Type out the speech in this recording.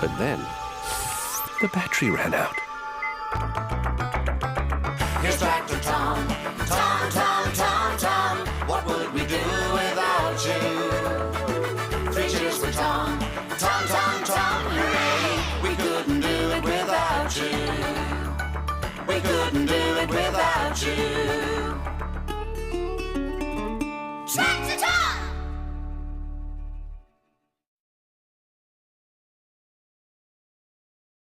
But then, the battery ran out. Here's Tractor Tom. Tom, Tom, Tom, Tom. What would we do without you? 3 cheers for Tom. Tom, Tom, Tom, hooray. We couldn't do it without you. We couldn't do it without you.